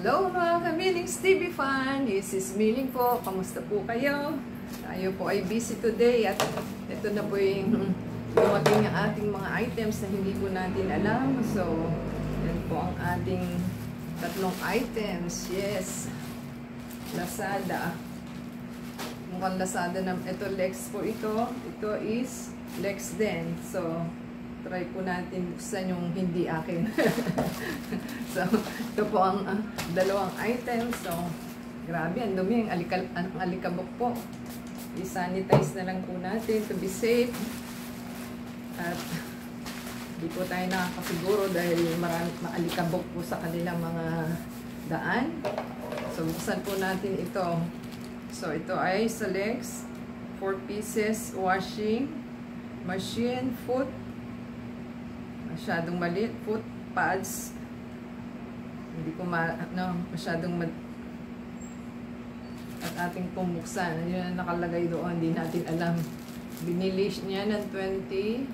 Hello mga ka-Millings TV fan! This is Milling po. Kamusta po kayo? Tayo po ay busy today at ito na po yung dumating ang ating mga items na hindi po natin alam. So, yan po ang ating tatlong items. Yes! Lazada. Mukhang Lazada na. Ito Lex po ito. Ito is Lex din. So, try po natin buksan yung hindi akin. So, ito po ang dalawang items. So, grabe, ang dumi, ang alikabok po. I-sanitize na lang po natin to be safe. At di po tayo nakakasiguro dahil marami maalikabok po sa kanilang mga daan. So, buksan po natin ito. So, ito ay sa Lex 4 pieces washing machine foot. Masyadong maliit. Foot pads. Hindi ko masyadong at ating pumuksan. Yun ang nakalagay doon. Hindi natin alam. Binili niya ng 20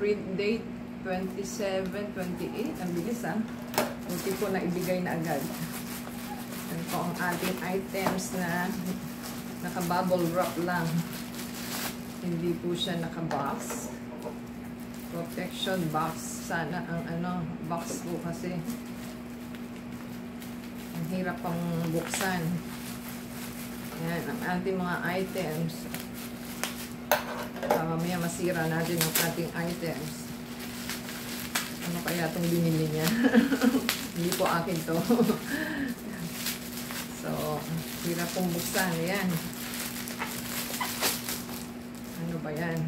print date 27, 28. Ang bilis Buti po na ibigay na agad. Yan po ang ating items na naka-bubble wrap lang. Hindi po siya naka-box. Protection box. Sana ang box po kasi ang hirap pang buksan. Yan, ang ating mga items. Mamaya masira natin ang ating items. Ano kaya itong binili niya? Hindi po akin to. So, hirap pong buksan. Yan. Ano ba yan?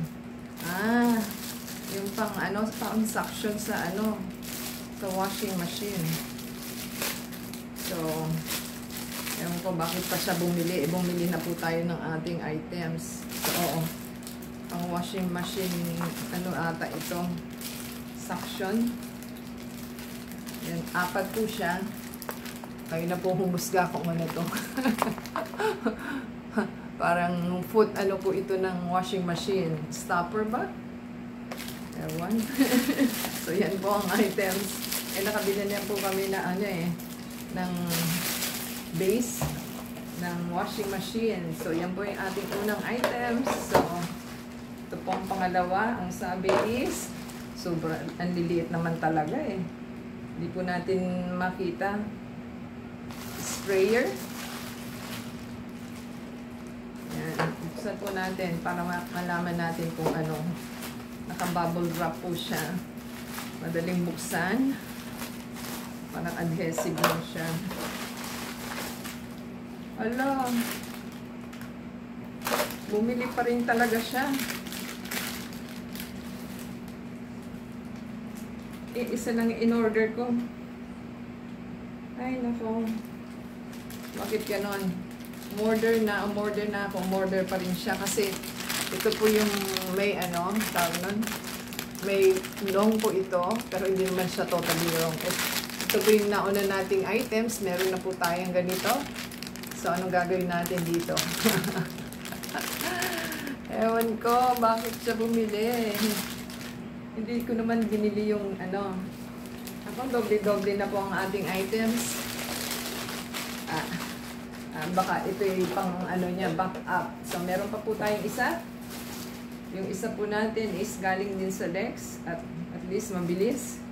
Yung pang suction sa sa washing machine. So, ewan ko bakit pa siya bumili. Bumili na po tayo ng ating items. So, pang washing machine, ata ito? Suction. Yan, 4 po siya. Kayo na po humusga kung ano to. Parang foot, po ito ng washing machine. Stopper ba? Ewan. So, yan po ang items. Nakabili na po kami na ng base ng washing machine. So, yan po yung ating unang items. So, ito po ang pangalawa. Ang sabi is, sobrang liliit naman talaga Hindi po natin makita. Sprayer. Yan. Buksan po natin para malaman natin kung naka-bubble wrap po siya. Madaling buksan. Parang adhesive lang siya. Ala. Bumili pa rin talaga siya. Isa lang in-order ko. Ay, nako. Bakit ganon? Umorder na ako. Umorder pa rin siya kasi ito po yung may tawag nun. May long po ito, pero hindi naman siya totally long. Ito po yung nauna nating items. Meron na po tayong ganito. So, anong gagawin natin dito? Ewan ko, bakit siya bumili? Hindi ko naman binili yung Ako, doble-doble na po ang ating items. Baka ito yung pang back up. So, meron pa po tayong isa. Yung isa po natin is galing din sa Lex. At least mabilis.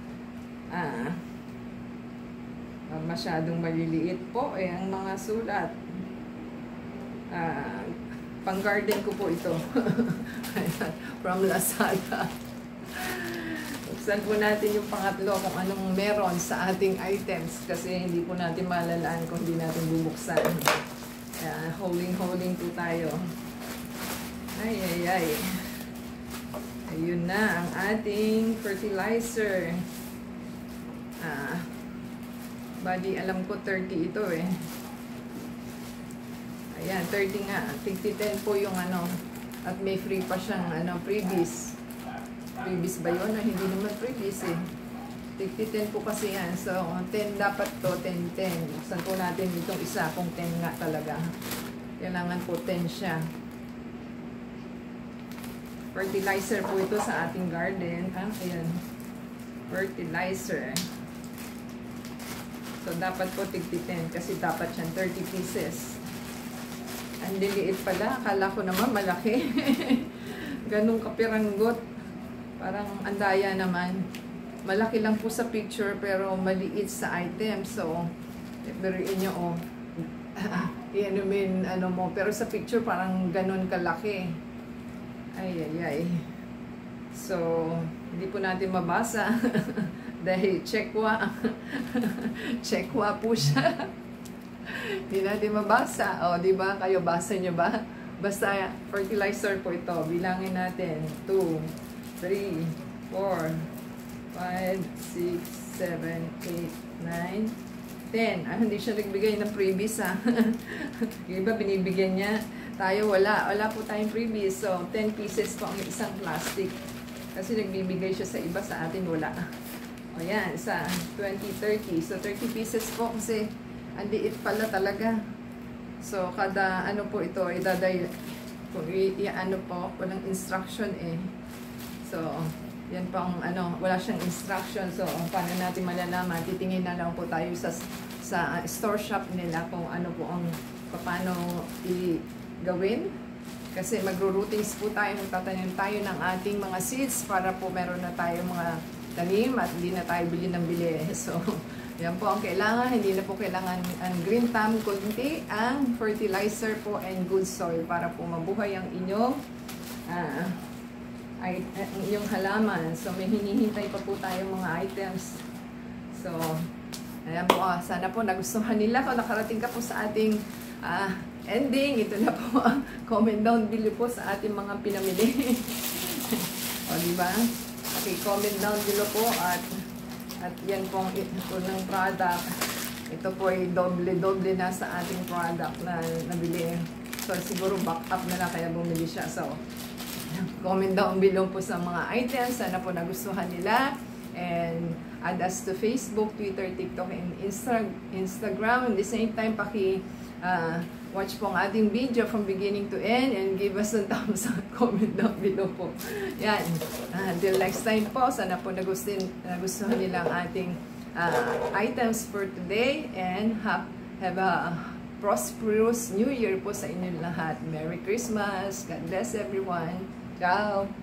Masyadong maliliit po ang mga sulat. Pang garden ko po ito. From Lazada. Buksan po natin yung pangatlo kung anong meron sa ating items. Kasi hindi po natin malalaan kung hindi natin bubuksan. Holding po tayo. Ay. Ayun na ang ating fertilizer. Bali, alam ko 30 ito Ayan, 30 nga. 50-10 po yung At may free pa siyang freebies. Freebies ba yun? Hindi naman freebies 50-10 po kasi yan. So, 10 dapat to, 10-10. Buksan po natin itong isa kung 10 nga talaga. Kailangan po 10 siya. Fertilizer po ito sa ating garden. Ayan. Fertilizer. So, dapat po tig-10 kasi dapat yan 30 pieces. Ang liliit pala. Akala ko naman malaki. Ganong kapiranggot. Parang andaya naman. Malaki lang po sa picture pero maliit sa item. So, biruin nyo, oh. Inumin, ano mo. Pero sa picture parang ganon kalaki. Ay, ay, ay. So, hindi po natin mabasa. Dahil checkwa. Checkwa po siya. Hindi natin mabasa. O, di ba? Kayo, basa nyo ba? Basta, fertilizer po ito. Bilangin natin. 2, 3, 4, 5, 6, 7, 8, 9, 10. Ah, hindi siya nagbigay ng freebies, ha? Yung iba, binibigyan niya. Tayo, wala. Wala po tayong freebies. So, 10 pieces po ang isang plastic. Kasi nagbibigay siya sa iba, sa atin wala. O yan, sa 20, 30. So, 30 pieces po kasi ang liit pala talaga. So, kada ano po ito, idaday, kung ano po, walang instruction eh. So, yan po ang ano, wala siyang instruction. So, paano natin malalaman? Titingin na lang po tayo sa store shop nila kung ano po ang paano i-gawin. Kasi magro-routings po tayo, magtatanim tayo ng ating mga seeds para po meron na tayo mga tanim at hindi na tayo bili ng bili. So, yan po ang kailangan. Hindi na po kailangan ang green thumb, kundi ang fertilizer po and good soil para po mabuhay ang inyong yung halaman. So, may hinihintay pa po tayong mga items. So, ayan po. Sana po nagustuhan nila. Kung nakarating ka po sa ating ending, ito na po. Comment down below po sa ating mga pinamili. O, diba? Okay, comment down below po at yan pong unang product. Ito po ay doble-doble na sa ating product na nabili. So, siguro back up na lang kaya bumili siya. So, comment down below po sa mga items. Sana po nagustuhan nila. And add us to Facebook, Twitter, TikTok, and Instagram. At the same time, watch po ang ating video from beginning to end and give us a thumbs up, comment down below po. Yan. Until next time po, sana po nagustuhan nila ang ating items for today and have a prosperous New Year po sa inyong lahat. Merry Christmas! God bless everyone! Ciao!